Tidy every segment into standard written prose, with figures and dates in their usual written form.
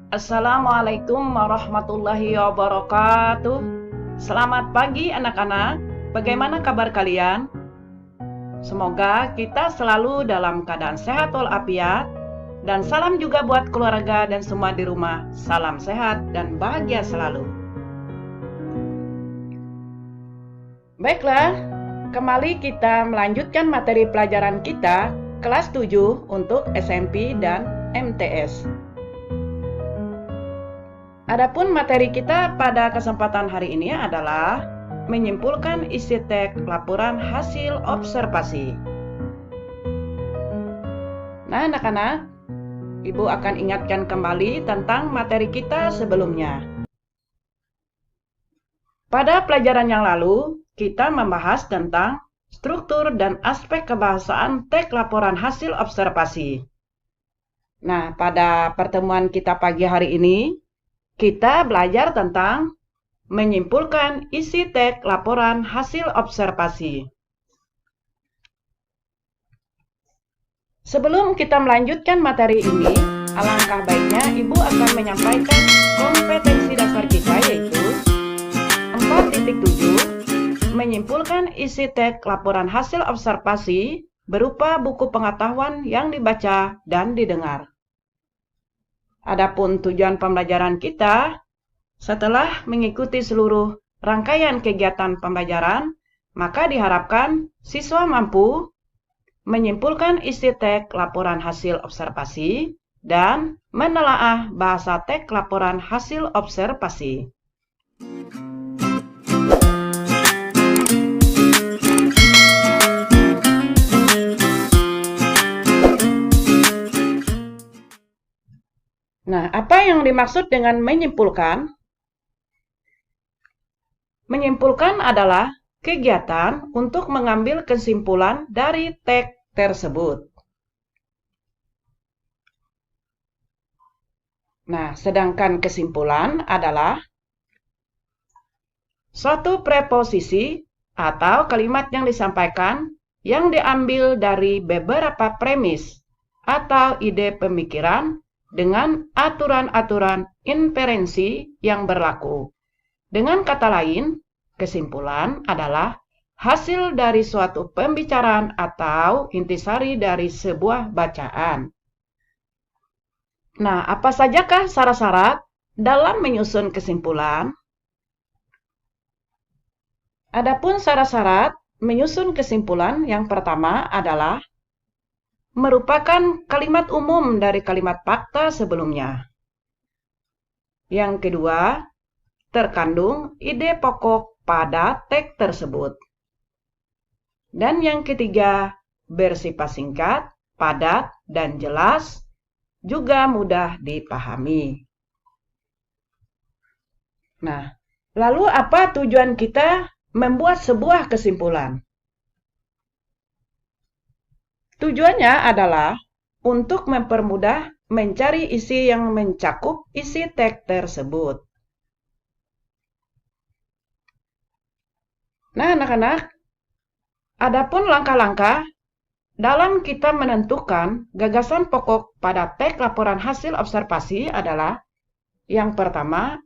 Assalamualaikum warahmatullahi wabarakatuh. Selamat pagi anak-anak. Bagaimana kabar kalian? Semoga kita selalu dalam keadaan sehat walafiat. Dan salam juga buat keluarga dan semua di rumah. Salam sehat dan bahagia selalu. Baiklah, kembali kita melanjutkan materi pelajaran kita kelas 7 untuk SMP dan MTS. Adapun materi kita pada kesempatan hari ini adalah menyimpulkan isi teks laporan hasil observasi. Nah, anak-anak, Ibu akan ingatkan kembali tentang materi kita sebelumnya. Pada pelajaran yang lalu, kita membahas tentang struktur dan aspek kebahasaan teks laporan hasil observasi. Nah, pada pertemuan kita pagi hari ini, kita belajar tentang menyimpulkan isi teks laporan hasil observasi. Sebelum kita melanjutkan materi ini, alangkah baiknya Ibu akan menyampaikan kompetensi dasar kita, yaitu 4.7, menyimpulkan isi teks laporan hasil observasi berupa buku pengetahuan yang dibaca dan didengar. Adapun tujuan pembelajaran kita, setelah mengikuti seluruh rangkaian kegiatan pembelajaran, maka diharapkan siswa mampu menyimpulkan isi teks laporan hasil observasi dan menelaah bahasa teks laporan hasil observasi. Nah, apa yang dimaksud dengan menyimpulkan? Menyimpulkan adalah kegiatan untuk mengambil kesimpulan dari teks tersebut. Nah, sedangkan kesimpulan adalah suatu preposisi atau kalimat yang disampaikan yang diambil dari beberapa premis atau ide pemikiran dengan aturan-aturan inferensi yang berlaku. Dengan kata lain, kesimpulan adalah hasil dari suatu pembicaraan atau intisari dari sebuah bacaan. Nah, apa sajakah syarat-syarat dalam menyusun kesimpulan? Adapun syarat-syarat menyusun kesimpulan yang pertama adalah merupakan kalimat umum dari kalimat fakta sebelumnya. Yang kedua, terkandung ide pokok pada teks tersebut. Dan yang ketiga, bersifat singkat, padat, dan jelas, juga mudah dipahami. Nah, lalu apa tujuan kita membuat sebuah kesimpulan? Tujuannya adalah untuk mempermudah mencari isi yang mencakup isi teks tersebut. Nah, anak-anak, adapun langkah-langkah dalam kita menentukan gagasan pokok pada teks laporan hasil observasi adalah yang pertama,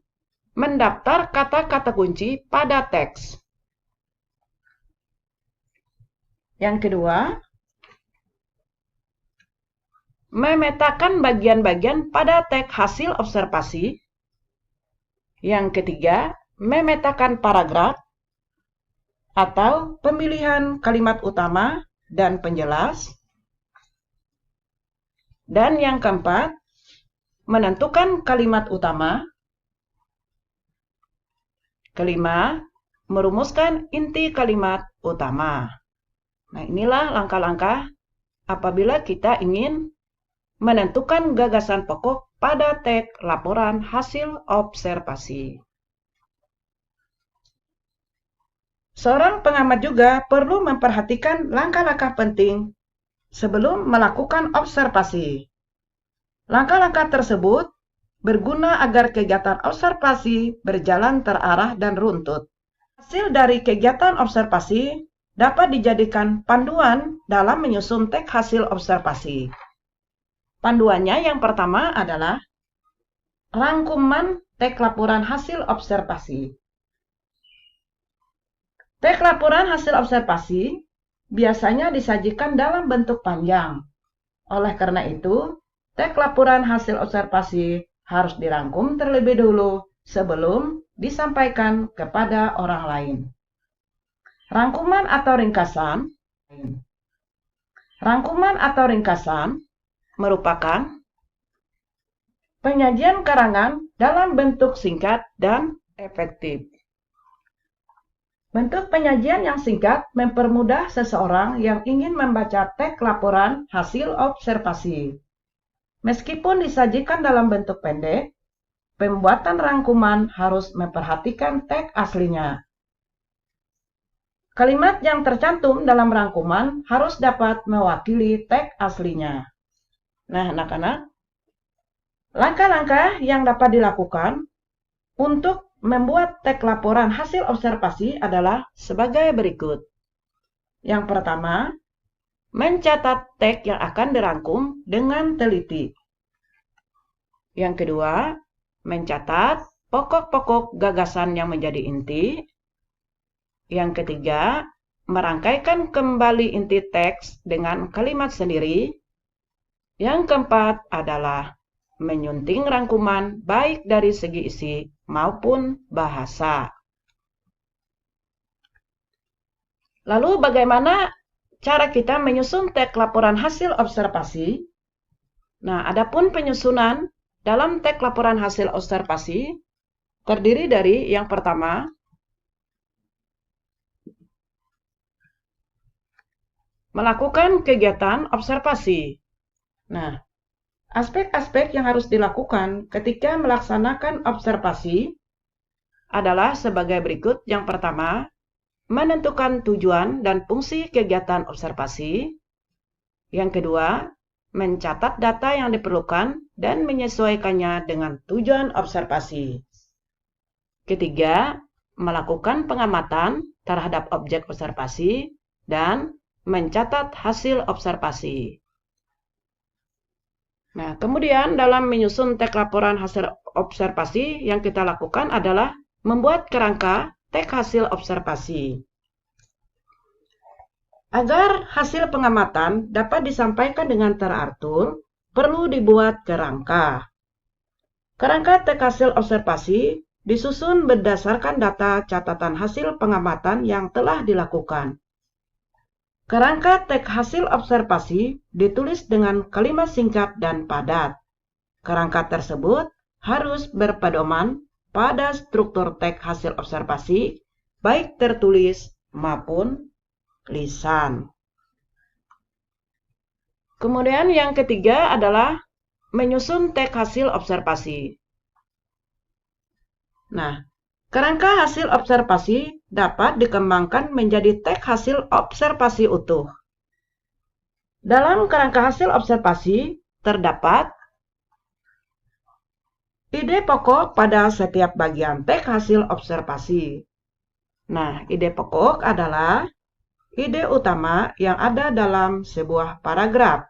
mendaftar kata-kata kunci pada teks. Yang kedua, memetakan bagian-bagian pada teks hasil observasi. Yang ketiga, memetakan paragraf atau pemilihan kalimat utama dan penjelas. Dan yang keempat, menentukan kalimat utama. Kelima, merumuskan inti kalimat utama. Nah, inilah langkah-langkah apabila kita ingin menentukan gagasan pokok pada teks laporan hasil observasi. Seorang pengamat juga perlu memperhatikan langkah-langkah penting sebelum melakukan observasi. Langkah-langkah tersebut berguna agar kegiatan observasi berjalan terarah dan runtut. Hasil dari kegiatan observasi dapat dijadikan panduan dalam menyusun teks hasil observasi. Panduannya yang pertama adalah rangkuman teks laporan hasil observasi. Teks laporan hasil observasi biasanya disajikan dalam bentuk panjang. Oleh karena itu, teks laporan hasil observasi harus dirangkum terlebih dulu sebelum disampaikan kepada orang lain. Rangkuman atau ringkasan. Rangkuman atau ringkasan merupakan penyajian karangan dalam bentuk singkat dan efektif. Bentuk penyajian yang singkat mempermudah seseorang yang ingin membaca teks laporan hasil observasi. Meskipun disajikan dalam bentuk pendek, pembuatan rangkuman harus memperhatikan teks aslinya. Kalimat yang tercantum dalam rangkuman harus dapat mewakili teks aslinya. Nah, anak-anak, langkah-langkah yang dapat dilakukan untuk membuat teks laporan hasil observasi adalah sebagai berikut. Yang pertama, mencatat teks yang akan dirangkum dengan teliti. Yang kedua, mencatat pokok-pokok gagasan yang menjadi inti. Yang ketiga, merangkaikan kembali inti teks dengan kalimat sendiri. Yang keempat adalah menyunting rangkuman baik dari segi isi maupun bahasa. Lalu bagaimana cara kita menyusun teks laporan hasil observasi? Nah, adapun penyusunan dalam teks laporan hasil observasi terdiri dari yang pertama, melakukan kegiatan observasi. Nah, aspek-aspek yang harus dilakukan ketika melaksanakan observasi adalah sebagai berikut. Yang pertama, menentukan tujuan dan fungsi kegiatan observasi. Yang kedua, mencatat data yang diperlukan dan menyesuaikannya dengan tujuan observasi. Ketiga, melakukan pengamatan terhadap objek observasi dan mencatat hasil observasi. Nah, kemudian dalam menyusun teks laporan hasil observasi yang kita lakukan adalah membuat kerangka teks hasil observasi. Agar hasil pengamatan dapat disampaikan dengan teratur, perlu dibuat kerangka. Kerangka teks hasil observasi disusun berdasarkan data catatan hasil pengamatan yang telah dilakukan. Kerangka teks hasil observasi ditulis dengan kalimat singkat dan padat. Kerangka tersebut harus berpedoman pada struktur teks hasil observasi, baik tertulis maupun lisan. Kemudian yang ketiga adalah menyusun teks hasil observasi. Nah, kerangka hasil observasi dapat dikembangkan menjadi teks hasil observasi utuh. Dalam kerangka hasil observasi terdapat ide pokok pada setiap bagian teks hasil observasi. Nah, ide pokok adalah ide utama yang ada dalam sebuah paragraf.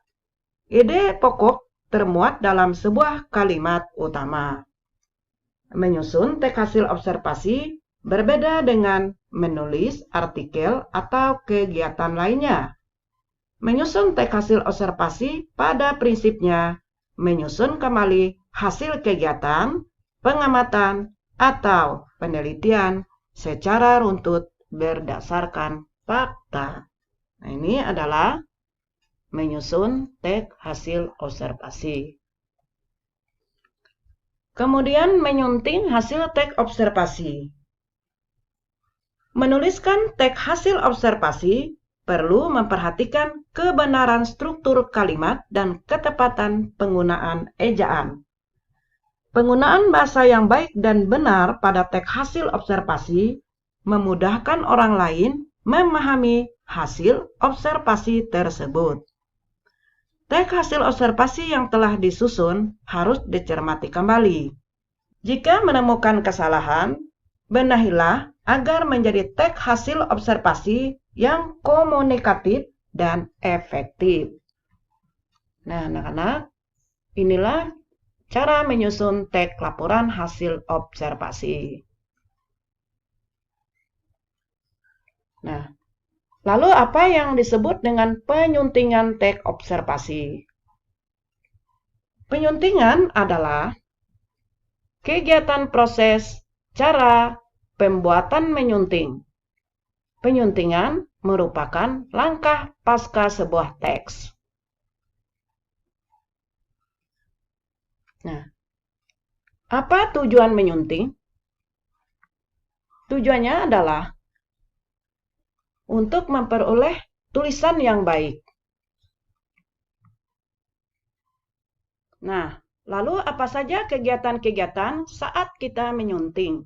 Ide pokok termuat dalam sebuah kalimat utama. Menyusun teks hasil observasi berbeda dengan menulis artikel atau kegiatan lainnya. Menyusun teks hasil observasi pada prinsipnya menyusun kembali hasil kegiatan, pengamatan, atau penelitian secara runtut berdasarkan fakta. Nah, ini adalah menyusun teks hasil observasi. Kemudian menyunting hasil teks observasi. Menuliskan teks hasil observasi perlu memperhatikan kebenaran struktur kalimat dan ketepatan penggunaan ejaan. Penggunaan bahasa yang baik dan benar pada teks hasil observasi memudahkan orang lain memahami hasil observasi tersebut. Teks hasil observasi yang telah disusun harus dicermati kembali. Jika menemukan kesalahan, benahilah agar menjadi teks hasil observasi yang komunikatif dan efektif. Nah, anak-anak, inilah cara menyusun teks laporan hasil observasi. Nah, lalu apa yang disebut dengan penyuntingan teks observasi? Penyuntingan adalah kegiatan proses cara pembuatan menyunting. Penyuntingan merupakan langkah pasca sebuah teks. Nah, apa tujuan menyunting? Tujuannya adalah untuk memperoleh tulisan yang baik. Nah, lalu apa saja kegiatan-kegiatan saat kita menyunting?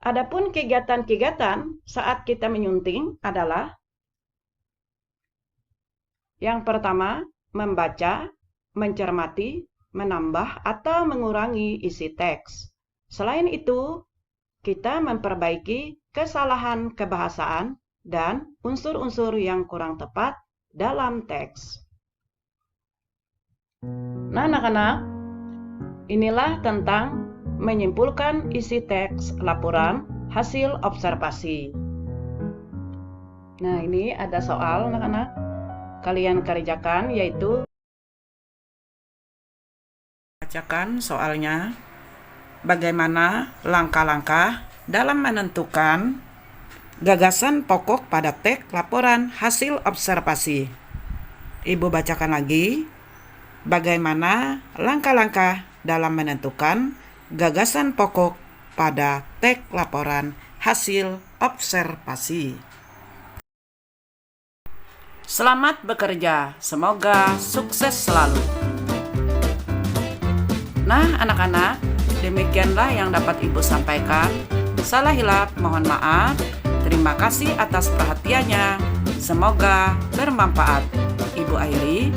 Adapun kegiatan-kegiatan saat kita menyunting adalah yang pertama, membaca, mencermati, menambah atau mengurangi isi teks. Selain itu, kita memperbaiki kesalahan kebahasaan dan unsur-unsur yang kurang tepat dalam teks. Nah, anak-anak, inilah tentang menyimpulkan isi teks laporan hasil observasi. Nah, ini ada soal, anak-anak. Kalian kerjakan, yaitu bacakan soalnya. Bagaimana langkah-langkah dalam menentukan gagasan pokok pada teks laporan hasil observasi? Ibu bacakan lagi. Bagaimana langkah-langkah dalam menentukan gagasan pokok pada teks laporan hasil observasi? Selamat bekerja, semoga sukses selalu. Nah, anak-anak, demikianlah yang dapat Ibu sampaikan. Salah hilap, mohon maaf. Terima kasih atas perhatiannya. Semoga bermanfaat. Ibu akhiri.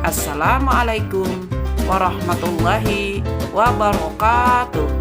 Assalamualaikum warahmatullahi wabarakatuh.